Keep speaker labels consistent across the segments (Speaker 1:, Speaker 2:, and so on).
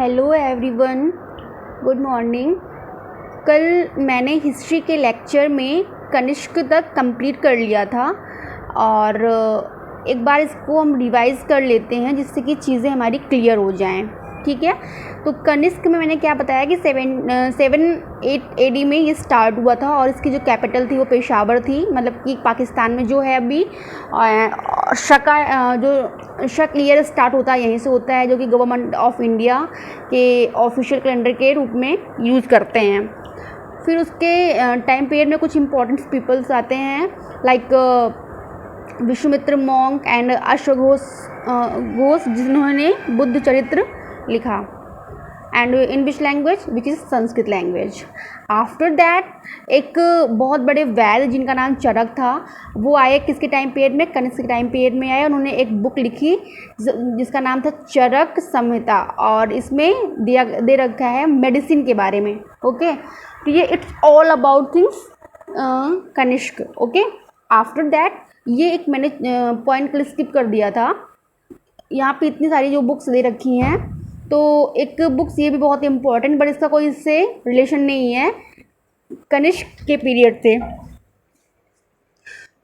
Speaker 1: Hello everyone, good morning. कल मैंने history के लेक्चर में कनिष्क तक कंप्लीट कर लिया था और एक बार इसको हम रिवाइज़ कर लेते हैं जिससे कि चीज़ें हमारी क्लियर हो जाएं। ठीक है, तो कनिष्क में मैंने क्या बताया कि 708 AD में ये स्टार्ट हुआ था और इसकी जो कैपिटल थी वो पेशावर थी, मतलब कि पाकिस्तान में जो है अभी शक ईयर स्टार्ट होता है यहीं से होता है, जो कि गवर्नमेंट ऑफ इंडिया के ऑफिशियल कैलेंडर के रूप में यूज़ करते हैं। फिर उसके टाइम पीरियड में कुछ इंपॉर्टेंट पीपल्स आते हैं लाइक विश्वामित्र मॉन्क एंड अश्वघोष जिन्होंने बुद्ध चरित्र लिखा, and in which language, which is Sanskrit language. After that एक बहुत बड़े वैद्य जिनका नाम चरक था वो आए किसके टाइम पीरियड में, कनिष्क के टाइम पीरियड में आए। उन्होंने एक बुक लिखी जिसका नाम था चरक संहिता और इसमें दे रखा है मेडिसिन के बारे में। ओके, तो ये it's all about things Kanishka. Okay, after that ये एक मैंने पॉइंट कल स्किप कर दिया था। यहाँ पे इतनी सारी जो बुक्स दे रखी हैं, तो एक बुक्स ये भी बहुत इम्पोर्टेंट, बट इसका कोई इससे रिलेशन नहीं है कनिष्क के पीरियड से।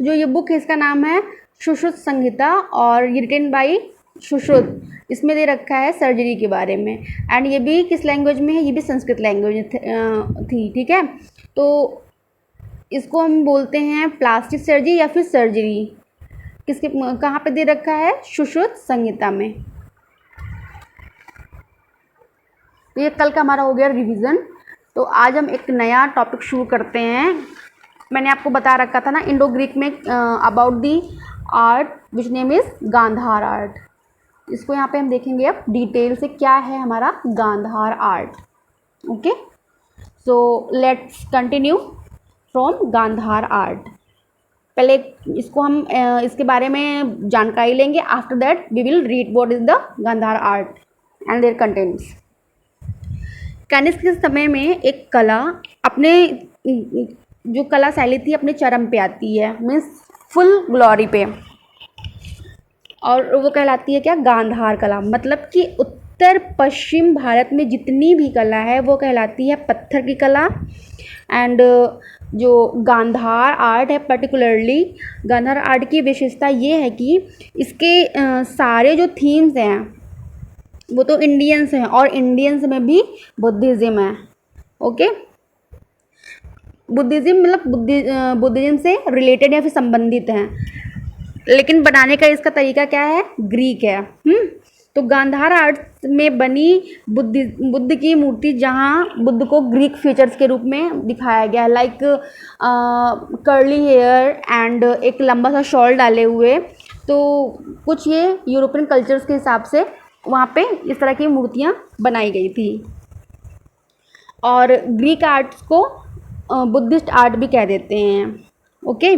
Speaker 1: जो ये बुक है इसका नाम है सुश्रुत संहिता और ये रिटन बाई सुश्रुत। इसमें दे रखा है सर्जरी के बारे में, एंड ये भी किस लैंग्वेज में है, ये भी संस्कृत लैंग्वेज थी। ठीक है, तो इसको हम बोलते हैं प्लास्टिक सर्जरी या फिर सर्जरी। किसके कहाँ पे दे रखा है, सुश्रुत संहिता में। तो ये कल का हमारा हो गया रिवीजन। तो आज हम एक नया टॉपिक शुरू करते हैं। मैंने आपको बता रखा था ना इंडो ग्रीक में about the art which name is Gandhara art. इसको यहाँ पे हम देखेंगे अब डिटेल से क्या है हमारा Gandhara art. Okay, so let's continue from Gandhara art. पहले इसको हम इसके बारे में जानकारी लेंगे। After that we will read what is the Gandhara art and their contents. Kanishka के समय में एक कला अपने जो कला शैली थी अपने चरम पे आती है, मीन्स फुल ग्लोरी पे, और वो कहलाती है क्या, गांधार कला। मतलब कि उत्तर पश्चिम भारत में जितनी भी कला है वो कहलाती है पत्थर की कला। एंड जो गांधार आर्ट है, पर्टिकुलरली गांधार आर्ट की विशेषता ये है कि इसके सारे जो थीम्स हैं वो तो इंडियंस हैं और इंडियंस में भी बुद्धिज़्म है। ओके, बुद्धिज़्म मतलब बुद्धिज़्म से रिलेटेड या फिर संबंधित हैं, लेकिन बनाने का इसका तरीका क्या है, ग्रीक है। तो गांधार आर्ट में बनी बुद्ध की मूर्ति, जहाँ बुद्ध को ग्रीक फीचर्स के रूप में दिखाया गया है, लाइक कर्ली हेयर एंड एक लंबा सा शॉल डाले हुए। तो कुछ ये यूरोपियन कल्चर्स के हिसाब से वहाँ पे इस तरह की मूर्तियाँ बनाई गई थी। और ग्रीक आर्ट्स को बुद्धिस्ट आर्ट भी कह देते हैं। ओके,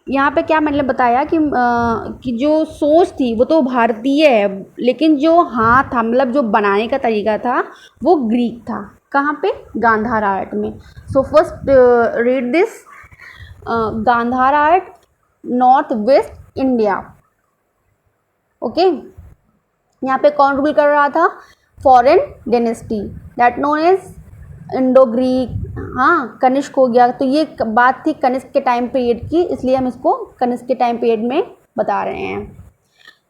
Speaker 1: यहाँ पे क्या मैंने बताया कि जो सोच थी वो तो भारतीय है, लेकिन जो हाथ था, मतलब जो बनाने का तरीका था वो ग्रीक था। कहाँ पे, गांधार आर्ट में। So first read this Gandhara art, north west India. Okay, यहाँ पे कौन रूल कर रहा था, foreign dynasty that known as Indo Greek. हाँ, कनिष्क हो गया। तो ये बात थी कनिष्क के टाइम पीरियड की, इसलिए हम इसको कनिष्क के टाइम पीरियड में बता रहे हैं।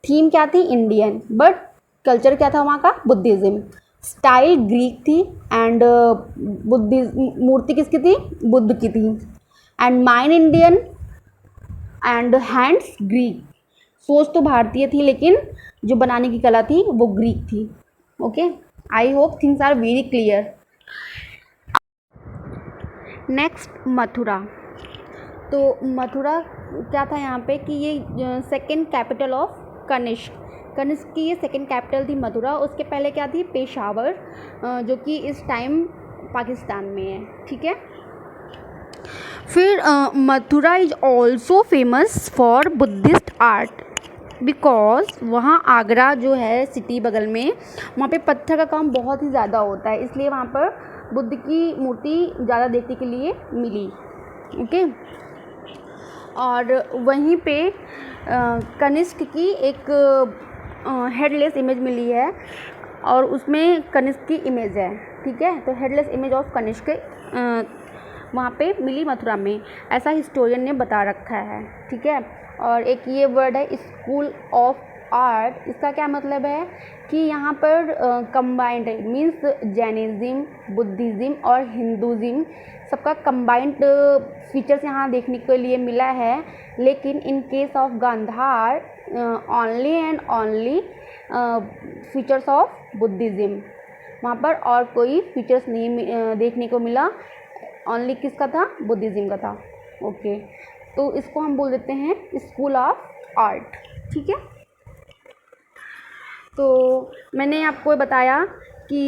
Speaker 1: थीम क्या थी, इंडियन, बट कल्चर क्या था वहाँ का, बुद्धिज़्म। स्टाइल ग्रीक थी एंड मूर्ति किसकी थी, बुद्ध की थी। And mine Indian and hands Greek. सोच तो भारतीय थी लेकिन जो बनाने की कला थी वो ग्रीक थी। Okay, I hope things are very clear. Next, Mathura. तो मथुरा क्या था यहाँ पे कि ये सेकंड कैपिटल ऑफ कनिष्क की ये सेकंड कैपिटल थी मथुरा। उसके पहले क्या थी, पेशावर, जो कि इस टाइम पाकिस्तान में है। ठीक है, फिर Mathura is also famous for Buddhist art because वहाँ आगरा जो है सिटी बगल में, वहाँ पे पत्थर का काम बहुत ही ज़्यादा होता है, इसलिए वहाँ पर बुद्ध की मूर्ति ज़्यादा देखने के लिए मिली। ओके, और वहीं पे कनिष्क की एक हेडलेस इमेज मिली है और उसमें कनिष्क की इमेज है, ठीक है। तो हेडलेस इमेज ऑफ कनिष्क वहाँ पे मिली मथुरा में, ऐसा हिस्टोरियन ने बता रखा है, ठीक है। और एक ये वर्ड है स्कूल ऑफ आर्ट, इसका क्या मतलब है कि यहाँ पर कंबाइंड है, मीन्स जैनिज़्म, बुद्धिज़्म और हिंदुज़्म सबका कंबाइंड फीचर्स यहाँ देखने के लिए मिला है। लेकिन in case of Gandhara only and only features of Buddhism, वहाँ पर और कोई फीचर्स नहीं देखने को मिला, ओनली किसका था, बुद्धिज़्म का था। ओके, तो इसको हम बोल देते हैं स्कूल ऑफ आर्ट, ठीक है। तो मैंने आपको बताया कि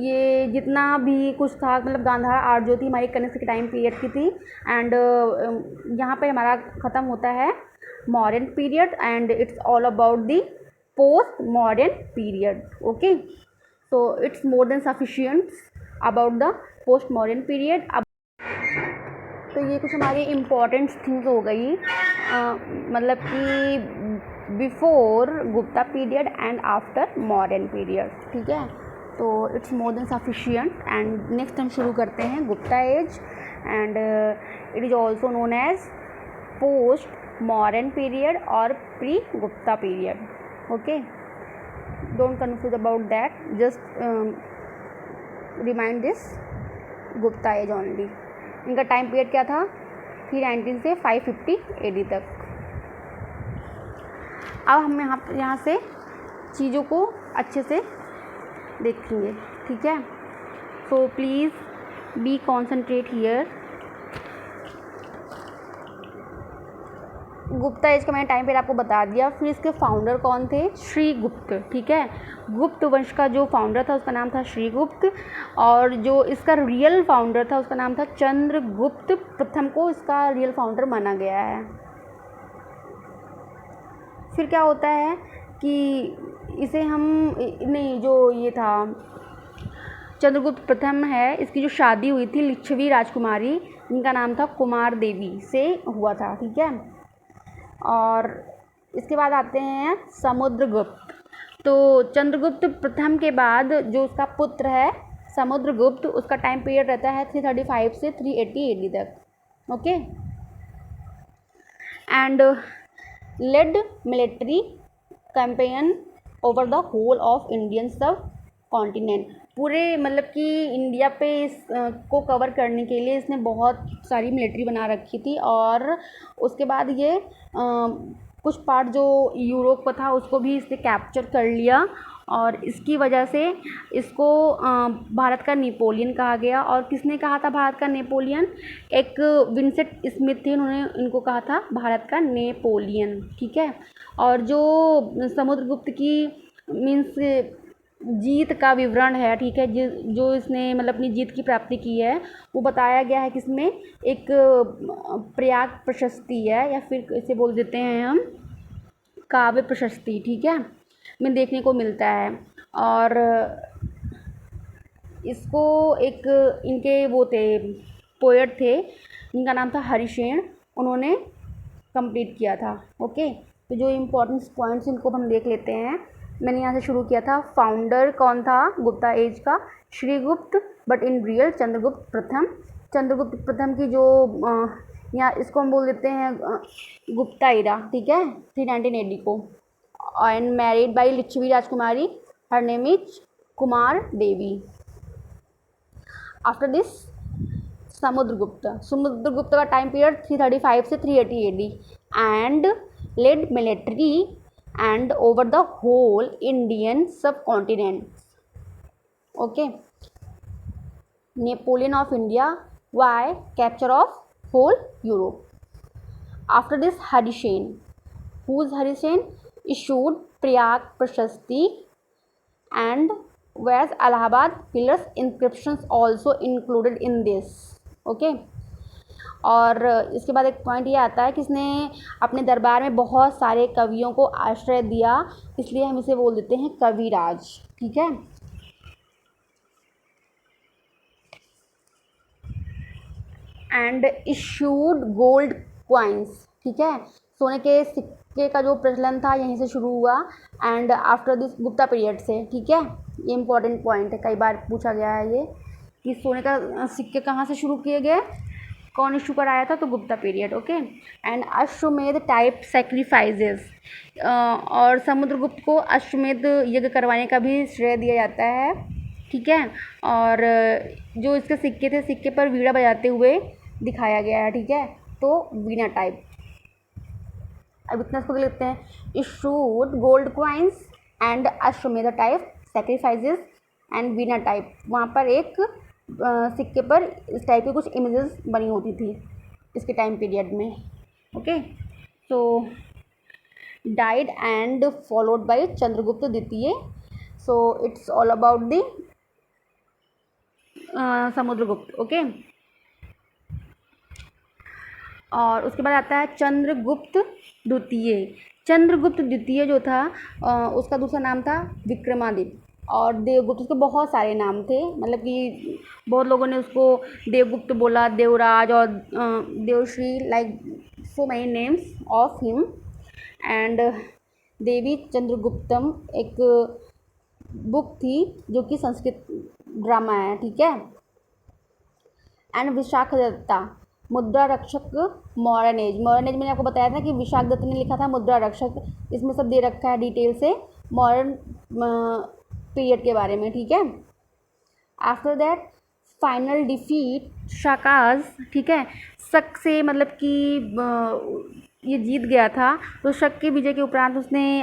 Speaker 1: ये जितना भी कुछ था, मतलब गांधार आर्ट जो थी हमारी कनिष्क के टाइम पीरियड की थी। एंड यहाँ पे हमारा ख़त्म होता है modern period and it's all about the post modern period. Okay, so it's more than sufficient about the post modern period। अब तो ये कुछ हमारी इम्पॉर्टेंट थिंग्स हो गई, मतलब कि before Gupta period and after modern period, ठीक है। तो it's more than sufficient. And next हम शुरू करते हैं Gupta age, and it is also known as post modern period और pre Gupta period. Okay, don't confuse about that, just remind this Gupta age only। इनका time period क्या था, 319 से 550 AD तक। अब हम यहाँ से चीज़ों को अच्छे से देखेंगे, ठीक है। So please be concentrate here. Gupta age का मैंने टाइम पीरियड आपको बता दिया। फिर इसके फाउंडर कौन थे, श्रीगुप्त, ठीक है। गुप्त वंश का जो फाउंडर था उसका नाम था श्रीगुप्त, और जो इसका रियल फाउंडर था उसका नाम था चंद्रगुप्त प्रथम को इसका रियल फाउंडर माना गया है। फिर क्या होता है कि इसे हम नहीं, जो ये था चंद्रगुप्त प्रथम है, इसकी जो शादी हुई थी लिच्छवी राजकुमारी, जिनका नाम था कुमार देवी से हुआ था, ठीक है। और इसके बाद आते हैं समुद्रगुप्त। तो चंद्रगुप्त प्रथम के बाद जो उसका पुत्र है समुद्रगुप्त, उसका टाइम पीरियड रहता है 335 से 380 AD तक। Okay, and led military campaign over the whole of Indian sub continent. पूरे मतलब कि इंडिया पे इस को कवर करने के लिए इसने बहुत सारी मिलिट्री बना रखी थी। और उसके बाद ये कुछ पार्ट जो यूरोप का था उसको भी इसने कैप्चर कर लिया, और इसकी वजह से इसको भारत का नेपोलियन कहा गया। और किसने कहा था भारत का नेपोलियन, एक विंसेंट स्मिथ थे, उन्होंने इनको कहा था भारत का नेपोलियन, ठीक है। और जो समुद्रगुप्त की मीन्स जीत का विवरण है, ठीक है, जो इसने मतलब अपनी जीत की प्राप्ति की है वो बताया गया है किसमें, एक प्रयाग प्रशस्ति है, या फिर इसे बोल देते हैं हम काव्य प्रशस्ति, ठीक है, में देखने को मिलता है। और इसको एक इनके वो थे पोएट थे जिनका नाम था हरिशेन, उन्होंने कंप्लीट किया था। ओके, तो जो इम्पोर्टेंट पॉइंट्स इनको हम देख लेते हैं। मैंने यहाँ से शुरू किया था, फाउंडर कौन था गुप्ता एज का, Shrigupta, but in real Chandragupta प्रथम। चंद्रगुप्त प्रथम की जो यहाँ इसको हम बोल देते हैं गुप्ता एरा, ठीक है, 319 AD को। एंड मैरिड बाई लिच्छवी राजकुमारी, her name is Kumar Devi. After this Samudragupta का टाइम पीरियड 335 से 380 AD and led military and over the whole Indian subcontinent. Okay, Napoleon of India, why capture of whole Europe. After this Harishen, who is Harishen, issued Prayag Prashasti and whereas Allahabad pillars inscriptions also included in this. Okay, और इसके बाद एक point ये आता है कि इसने अपने दरबार में बहुत सारे कवियों को आश्रय दिया, इसलिए हम इसे बोल देते हैं कविराज, ठीक है। एंड इशूड गोल्ड क्वाइंस, ठीक है, सोने के सिक्के का जो प्रचलन था यहीं से शुरू हुआ and after this Gupta period से, ठीक है। ये इंपॉर्टेंट पॉइंट है, कई बार पूछा गया है ये कि सोने का सिक्के कहाँ से शुरू किए गए, कौन इशू कराया था, तो गुप्ता पीरियड, ओके। एंड अश्वमेध टाइप सेक्रीफाइजेस, और समुद्रगुप्त को अश्वमेध यज्ञ करवाने का भी श्रेय दिया जाता है, ठीक है। और जो इसके सिक्के थे, सिक्के पर वीणा बजाते हुए दिखाया गया है, ठीक है। तो वीणा टाइप, अब इतना इसको लिखते हैं, इशूड गोल्ड क्वाइंस एंड अश्वमेध type sacrifices and Veena type. वहाँ पर एक सिक्के पर इस टाइप की कुछ इमेजेस बनी होती थी इसके टाइम पीरियड में, okay. So died and followed by Chandragupta द्वितीय। So it's all about the Samudragupta, okay. और उसके बाद आता है चंद्रगुप्त द्वितीय। चंद्रगुप्त द्वितीय जो था उसका दूसरा नाम था विक्रमादित्य, और देवगुप्त, उसके बहुत सारे नाम थे, मतलब कि बहुत लोगों ने उसको देवगुप्त बोला, देवराज और Devashri, like so many names of him. And Devi Chandraguptam एक बुक थी जो कि संस्कृत ड्रामा है, ठीक है। एंड विशाखदत्ता मुद्रा रक्षक मॉडर्न एज। मॉडर्न एज मैंने आपको बताया था कि विशाख दत्त ने लिखा था मुद्रा रक्षक, इसमें सब दे रखा है डिटेल से मॉडर्न पीरियड के बारे में, ठीक है। After that final defeat Shakas, ठीक है। शक से मतलब कि ये जीत गया था, तो शक के विजय के उपरांत उसने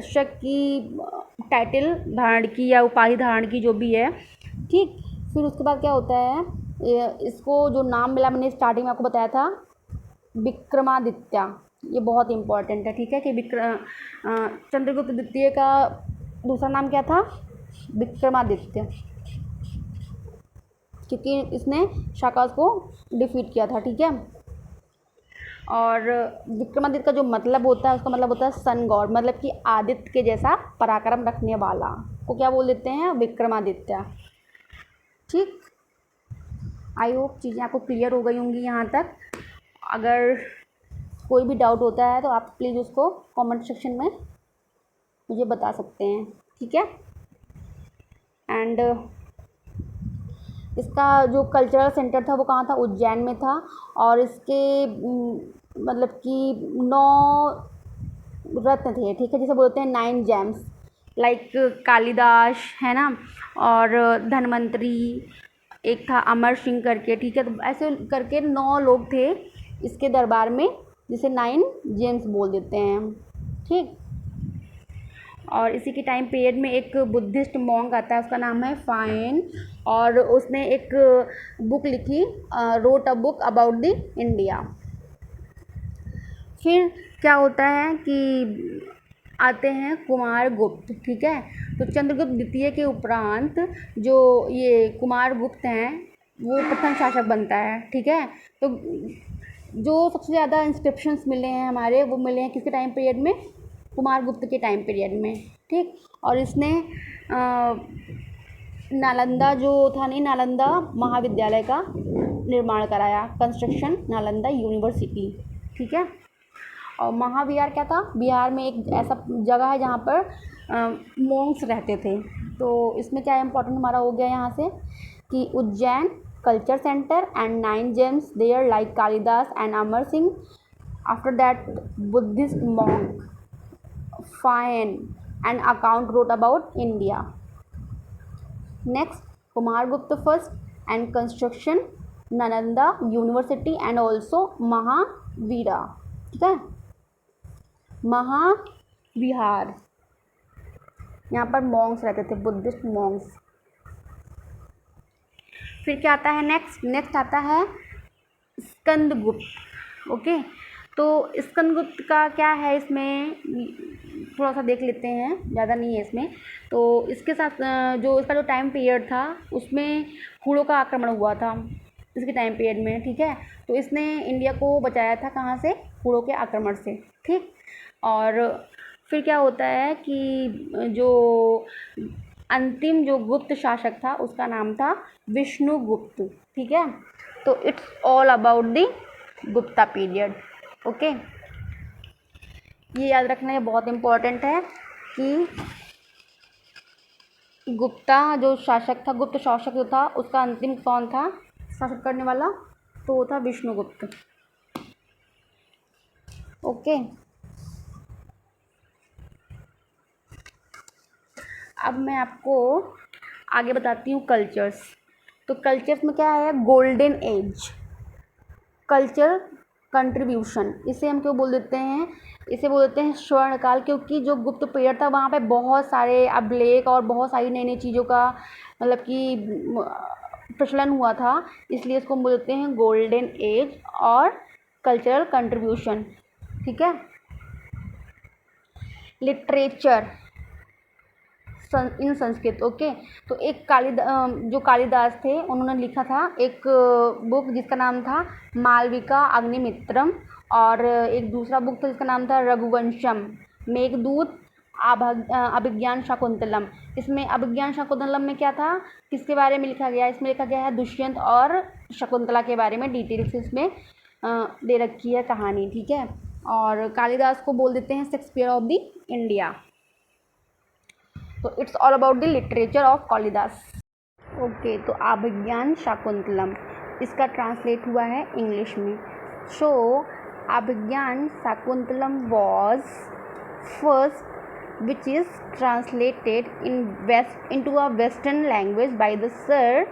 Speaker 1: शक की टाइटल धारण की या उपाधि धारण की, जो भी है, ठीक। फिर उसके बाद क्या होता है, इसको जो नाम मिला मैंने स्टार्टिंग में आपको बताया था, विक्रमादित्य, ये बहुत इंपॉर्टेंट है, ठीक है। कि चंद्रगुप्त द्वितीय का दूसरा नाम क्या था, विक्रमादित्य, क्योंकि इसने शाकाज को डिफीट किया था, ठीक है। और विक्रमादित्य का जो मतलब होता है, उसका मतलब होता है सन गॉड, मतलब कि आदित्य के जैसा पराक्रम रखने वाला को क्या बोल देते हैं, विक्रमादित्य, ठीक। आई होप चीज़ें आपको क्लियर हो गई होंगी यहाँ तक। अगर कोई भी डाउट होता है तो आप प्लीज़ उसको कमेंट सेक्शन में मुझे बता सकते हैं, ठीक है। एंड इसका जो कल्चरल सेंटर था वो कहाँ था, उज्जैन में था। और इसके मतलब कि 9 रत्न थे, ठीक है, जिसे बोलते हैं 9 जेम्स, लाइक कालिदास है ना, और धन्वंतरी, एक था अमर सिंह करके, ठीक है। तो ऐसे करके 9 लोग थे इसके दरबार में, जिसे 9 जेम्स बोल देते हैं, ठीक। और इसी के टाइम पीरियड में एक बुद्धिस्ट मॉन्क आता है, उसका नाम है फाइन, और उसने एक बुक लिखी, wrote a book about the India. फिर क्या होता है कि आते हैं कुमारगुप्त, ठीक है। तो चंद्रगुप्त द्वितीय के उपरांत जो ये कुमारगुप्त हैं वो प्रथम शासक बनता है, ठीक है। तो जो सबसे ज़्यादा इंस्क्रिप्शंस मिले हैं हमारे, वो मिले हैं किसके टाइम पीरियड में, कुमारगुप्त के टाइम पीरियड में, ठीक। और इसने नालंदा जो था नहीं, नालंदा महाविद्यालय का निर्माण कराया, कंस्ट्रक्शन नालंदा यूनिवर्सिटी, ठीक है। और महाविहार क्या था, बिहार में एक ऐसा जगह है जहाँ पर मोंक्स रहते थे। तो इसमें क्या इम्पोर्टेंट हमारा हो गया यहाँ से कि Ujjain culture centre and 9 gems there like Kalidasa and Amar Singh. After that Buddhist monk Fahien and account wrote about India. Next Kumaragupta first and construction Nalanda university and also Mahavira, ठीक है, महाविहार, यहाँ पर मॉन्क्स रहते थे, बुद्धिस्ट मॉन्क्स। फिर क्या आता है नेक्स्ट आता है स्कंदगुप्त, ओके। तो स्कंदगुप्त का क्या है, इसमें थोड़ा सा देख लेते हैं, ज़्यादा नहीं है इसमें। तो इसके साथ जो इसका जो टाइम पीरियड था उसमें हूणों का आक्रमण हुआ था इसके टाइम पीरियड में, ठीक है। तो इसने इंडिया को बचाया था कहाँ से, हूणों के आक्रमण से, ठीक। और फिर क्या होता है कि जो अंतिम जो गुप्त शासक था उसका नाम था विष्णुगुप्त, ठीक है। तो it's all about the Gupta period, okay. ये याद रखना, ये बहुत इम्पोर्टेंट है कि गुप्ता जो शासक था, गुप्त शासक जो था, उसका अंतिम कौन था शासक करने वाला, तो वो था विष्णुगुप्त। ओके, अब मैं आपको आगे बताती हूँ कल्चर्स। तो कल्चर्स में क्या है, गोल्डन एज, कल्चर कंट्रीब्यूशन, इसे हम क्यों बोल देते हैं, इसे बोल देते हैं स्वर्णकाल, क्योंकि जो गुप्त पीरियड था वहाँ पे बहुत सारे अभिलेख और बहुत सारी नई नई चीज़ों का मतलब कि प्रचलन हुआ था, इसलिए इसको हम बोल देते हैं गोल्डन एज और कल्चरल कंट्रीब्यूशन। ठीक है। Literature in Sanskrit. ओके, तो एक जो कालिदास थे, उन्होंने लिखा था एक बुक जिसका नाम था मालविका अग्निमित्रम, और एक दूसरा बुक था जिसका नाम था रघुवंशम, मेघदूत, अभिज्ञान शाकुंतलम। इसमें अभिज्ञान शाकुंतलम में क्या था, किसके बारे में लिखा गया, इसमें लिखा गया है दुष्यंत और शकुंतला के बारे में, डिटेल्स इसमें दे रखी है कहानी। ठीक है, और कालिदास को बोल देते हैं शेक्सपियर ऑफ द इंडिया। तो it's all about the literature of Kalidas. Okay, तो अभिज्ञान शाकुंतलम इसका ट्रांसलेट हुआ है इंग्लिश में। So Abhijnana Shakuntalam was first which is translated into a western language by the Sir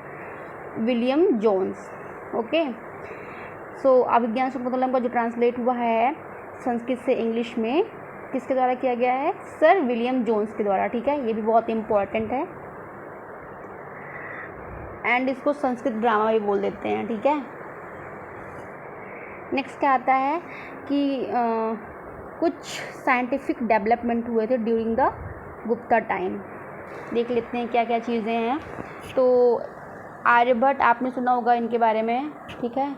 Speaker 1: William Jones. Okay, so अभिज्ञान शाकुंतलम का जो ट्रांसलेट हुआ है संस्कृत से इंग्लिश में, किसके द्वारा किया गया है, सर विलियम जोन्स के द्वारा। ठीक है, ये भी बहुत इम्पोर्टेंट है, एंड इसको संस्कृत ड्रामा भी बोल देते हैं। ठीक है, नेक्स्ट क्या आता है कि कुछ साइंटिफिक डेवलपमेंट हुए थे ड्यूरिंग द गुप्ता टाइम। देख लेते हैं क्या क्या चीज़ें हैं। तो आर्यभट्ट, आपने सुना होगा इनके बारे में। ठीक है,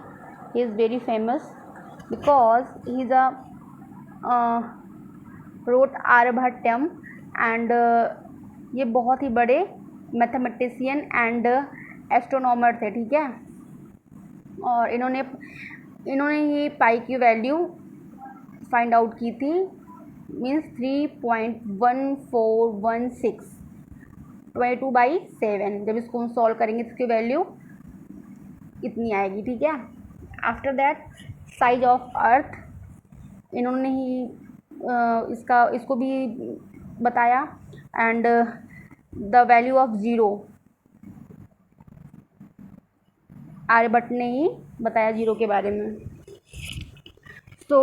Speaker 1: he is very famous because he is a wrote Aryabhattam, and ये बहुत ही बड़े मैथमेटिशियन एंड एस्ट्रोनॉमर थे। ठीक है, और इन्होंने ही पाई की वैल्यू फाइंड आउट की थी, मीन्स 3.1416, 22/7। जब इसको हम सॉल्व करेंगे तो इसकी वैल्यू इतनी आएगी। ठीक है, after that size of earth, इन्होंने ही इसको भी बताया, and the value of zero, Aryabhata ने ही बताया ज़ीरो के बारे में। तो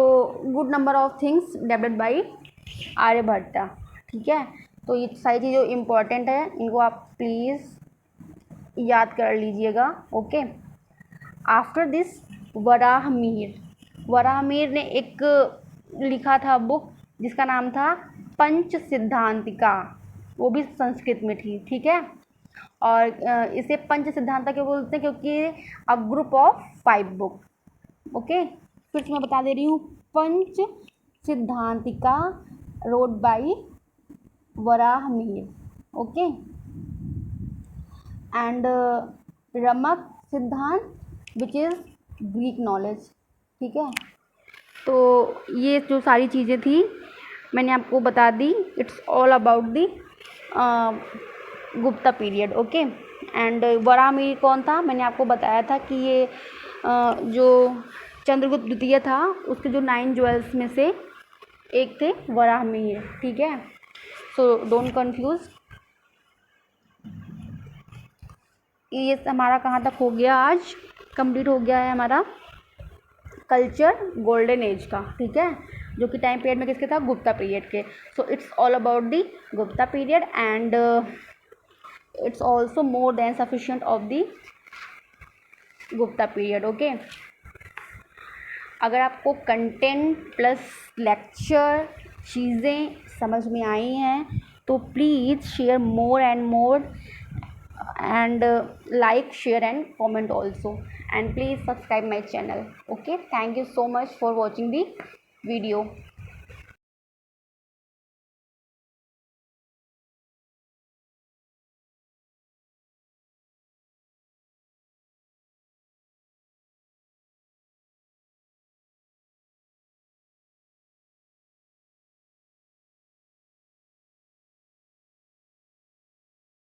Speaker 1: good number of things developed by Aryabhata. ठीक है, तो ये सारी चीज़ें इम्पॉर्टेंट है, इनको आप प्लीज़ याद कर लीजिएगा। ओके, आफ्टर दिस वराहमिहिर ने एक लिखा था बुक जिसका नाम था पंच सिद्धांतिका, वो भी संस्कृत में थी। ठीक है, और इसे पंच सिद्धांता क्यों बोलते हैं, क्योंकि a group of 5 book. Okay, फिर से मैं बता दे रही हूँ, Pancha Siddhantika wrote by Varahamihira. Okay, and Romaka Siddhanta which is Greek knowledge. ठीक है, तो ये जो सारी चीज़ें थी मैंने आपको बता दी। It's all about the Gupta period. Okay, and Varahamihira कौन था, मैंने आपको बताया था कि ये जो चंद्रगुप्त द्वितीय था उसके जो 9 ज्वेल्स में से एक थे वराहमिहिर। ठीक है, सो डोंट कंफ्यूज। ये हमारा कहाँ तक हो गया, आज कंप्लीट हो गया है हमारा कल्चर गोल्डन एज का। ठीक है, जो कि टाइम पीरियड में किसके था, गुप्ता पीरियड के। सो it's all about the Gupta period, and it's also more than sufficient of the Gupta period. Okay, अगर आपको कंटेंट प्लस लेक्चर चीज़ें समझ में आई हैं तो please share more and more, and like, share and comment also, and please subscribe my channel. Okay, thank you so much for watching the video.